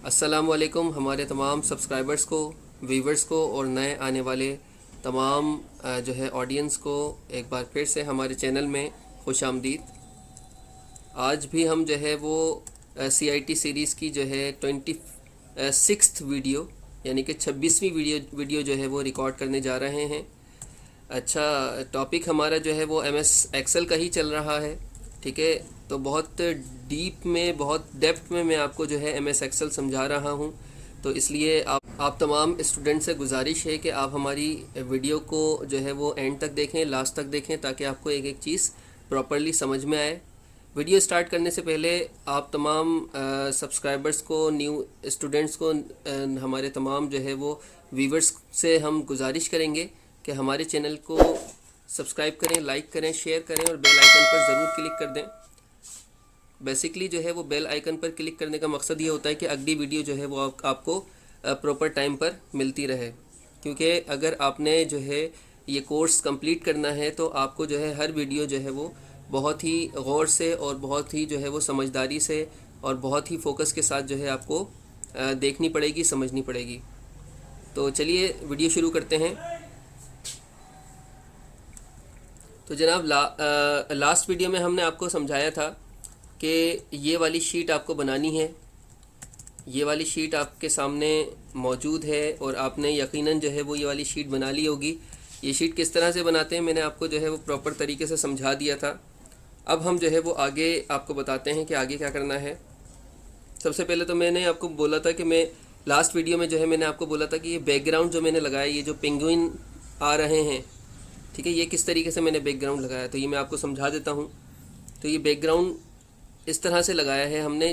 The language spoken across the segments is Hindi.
अस्सलामुअलैकुम हमारे तमाम सब्सक्राइबर्स को, व्यूवर्स को और नए आने वाले तमाम जो है ऑडियंस को एक बार फिर से हमारे चैनल में खुश आमदीद। आज भी हम जो है वो CIT सीरीज़ की जो है 26th वीडियो यानी कि 26वीं वीडियो जो है वो रिकॉर्ड करने जा रहे हैं। अच्छा, टॉपिक हमारा जो है वो MS एक्सेल का ही चल रहा है। ठीक है, तो बहुत डीप में, बहुत डेप्थ में मैं आपको जो है MS एक्सेल समझा रहा हूँ। तो इसलिए आप तमाम स्टूडेंट से गुजारिश है कि आप हमारी वीडियो को जो है वो एंड तक देखें, लास्ट तक देखें, ताकि आपको एक एक चीज़ प्रॉपरली समझ में आए। वीडियो स्टार्ट करने से पहले आप तमाम सब्सक्राइबर्स को, न्यू स्टूडेंट्स को, हमारे तमाम जो है वो व्यूवर्स से हम गुजारिश करेंगे कि हमारे चैनल को सब्सक्राइब करें, लाइक करें, शेयर करें और बेल आइकन पर ज़रूर क्लिक कर दें। बेसिकली जो है वो बेल आइकन पर क्लिक करने का मकसद ये होता है कि अगली वीडियो जो है वो आपको प्रॉपर टाइम पर मिलती रहे, क्योंकि अगर आपने जो है ये कोर्स कंप्लीट करना है तो आपको जो है हर वीडियो जो है वो बहुत ही गौर से और बहुत ही जो है वो समझदारी से और बहुत ही फोकस के साथ जो है आपको देखनी पड़ेगी, समझनी पड़ेगी। तो चलिए वीडियो शुरू करते हैं। तो जनाब लास्ट वीडियो में हमने आपको समझाया था कि ये वाली शीट आपको बनानी है। ये वाली शीट आपके सामने मौजूद है और आपने यकीनन जो है वो ये वाली शीट बना ली होगी। ये शीट किस तरह से बनाते हैं मैंने आपको जो है वो प्रॉपर तरीके से समझा दिया था। अब हम जो है वो आगे आपको बताते हैं कि आगे क्या करना है। सबसे पहले तो मैंने आपको बोला था कि मैं लास्ट वीडियो में जो है मैंने आपको बोला था कि ये बैकग्राउंड जो मैंने लगाया, ये जो पेंगुइन आ रहे हैं, ठीक है, ये किस तरीके से मैंने बैकग्राउंड लगाया, तो ये मैं आपको समझा देता हूँ। तो ये बैकग्राउंड इस तरह से लगाया है हमने।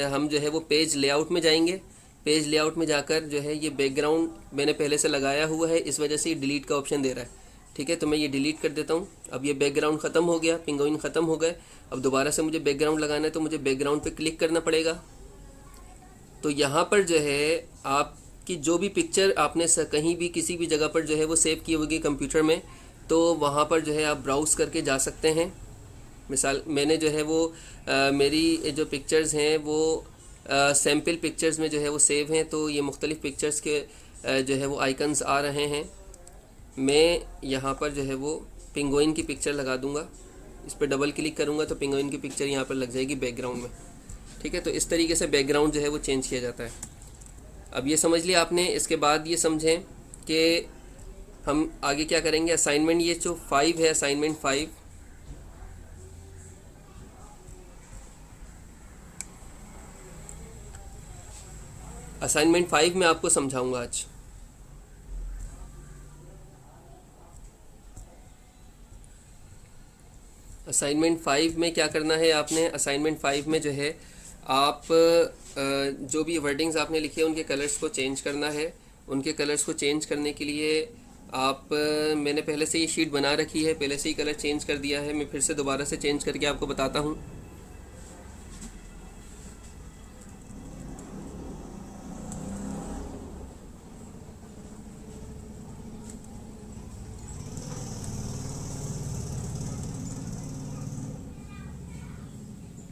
हम जो है वो पेज लेआउट में जाएंगे। पेज लेआउट में जाकर जो है ये बैकग्राउंड मैंने पहले से लगाया हुआ है, इस वजह से ये डिलीट का ऑप्शन दे रहा है। ठीक है, तो मैं ये डिलीट कर देता हूँ। अब ये बैकग्राउंड ख़त्म हो गया, पेंगुइन ख़त्म हो गए। अब दोबारा से मुझे बैकग्राउंड लगाना है तो मुझे बैकग्राउंड पे क्लिक करना पड़ेगा। तो यहाँ पर जो है आपकी जो भी पिक्चर आपने कहीं भी किसी भी जगह पर जो है वो सेव की होगी कंप्यूटर में, तो वहाँ पर जो है आप ब्राउज़ करके जा सकते हैं। मिसाल मैंने जो है वो मेरी जो पिक्चर्स हैं वो सैम्पल पिक्चर्स में जो है वो सेव हैं, तो ये मुख्तलिफ़ पिक्चर्स के जो है वो आइकन्स आ रहे हैं। मैं यहाँ पर जो है वो पेंगुइन की पिक्चर लगा दूँगा। इस पर डबल क्लिक करूँगा तो पेंगुइन की पिक्चर यहाँ पर लग जाएगी बैकग्राउंड में। ठीक है, तो इस तरीके से बैकग्राउंड जो है वो चेंज किया जाता है। अब ये समझ लिया आपने। इसके बाद ये समझें कि हम आगे क्या करेंगे। असाइनमेंट ये जो 5 है, असाइनमेंट 5, असाइनमेंट 5 में आपको समझाऊंगा आज। असाइनमेंट 5 में क्या करना है आपने। असाइनमेंट 5 में जो है आप जो भी वर्डिंग्स आपने लिखे हैं उनके कलर्स को चेंज करना है। उनके कलर्स को चेंज करने के लिए आप मैंने पहले से ये शीट बना रखी है, पहले से ही कलर चेंज कर दिया है। मैं फिर से दोबारा से चेंज करके आपको बताता हूँ।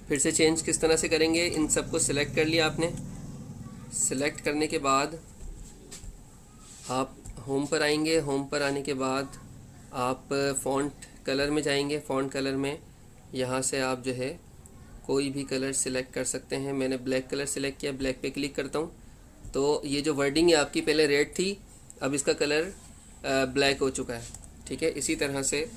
फिर से चेंज किस तरह से करेंगे। इन सबको सिलेक्ट कर लिया आपने। सिलेक्ट करने के बाद आप होम पर आएंगे। होम पर आने के बाद आप फ़ॉन्ट कलर में जाएंगे। फ़ॉन्ट कलर में यहाँ से आप जो है कोई भी कलर सिलेक्ट कर सकते हैं। मैंने ब्लैक कलर सिलेक्ट किया, ब्लैक पे क्लिक करता हूँ तो ये जो वर्डिंग है आपकी पहले रेड थी, अब इसका कलर ब्लैक हो चुका है। ठीक है, इसी तरह से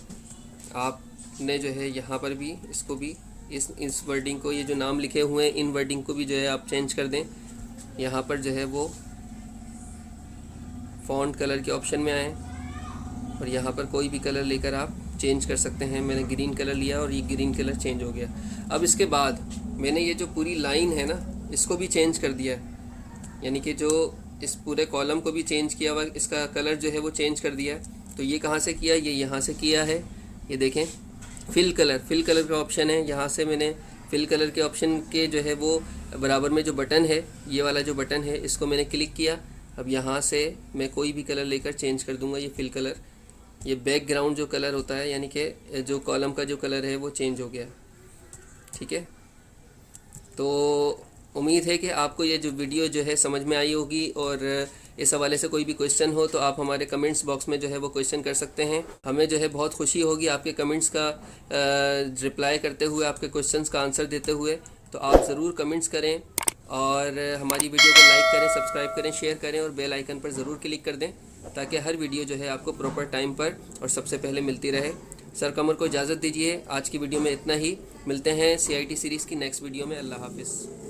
आपने जो है यहाँ पर भी इसको भी इस वर्डिंग को, ये जो नाम लिखे हुए हैं इन वर्डिंग को भी जो है आप चेंज कर दें। यहाँ पर जो है वो फ़ॉन्ट कलर के ऑप्शन में आए और यहाँ पर कोई भी कलर लेकर आप चेंज कर सकते हैं। मैंने ग्रीन कलर लिया और ये ग्रीन कलर चेंज हो गया। अब इसके बाद मैंने ये जो पूरी लाइन है ना, इसको भी चेंज कर दिया है, यानी कि जो इस पूरे कॉलम को भी चेंज किया हुआ, इसका कलर जो है वो चेंज कर दिया है। तो ये कहाँ से किया, ये यहाँ से किया है। ये देखें, फिल कलर का ऑप्शन है। यहाँ से मैंने फिल कलर के ऑप्शन के जो है वो बराबर में जो बटन है, ये वाला जो बटन है, इसको मैंने क्लिक किया। अब यहाँ से मैं कोई भी कलर लेकर चेंज कर दूँगा। ये फिल कलर, ये बैकग्राउंड जो कलर होता है, यानी कि जो कॉलम का जो कलर है वो चेंज हो गया। ठीक है, तो उम्मीद है कि आपको ये जो वीडियो जो है समझ में आई होगी, और इस हवाले से कोई भी क्वेश्चन हो तो आप हमारे कमेंट्स बॉक्स में जो है वो क्वेश्चन कर सकते हैं। हमें जो है बहुत खुशी होगी आपके कमेंट्स का रिप्लाई करते हुए, आपके क्वेश्चंस का आंसर देते हुए। तो आप ज़रूर कमेंट्स करें और हमारी वीडियो को लाइक करें, सब्सक्राइब करें, शेयर करें और बेल आइकन पर ज़रूर क्लिक कर दें, ताकि हर वीडियो जो है आपको प्रॉपर टाइम पर और सबसे पहले मिलती रहे। सर कमर को इजाज़त दीजिए। आज की वीडियो में इतना ही। मिलते हैं CIT सीरीज़ की नेक्स्ट वीडियो में। अल्लाह हाफिज़।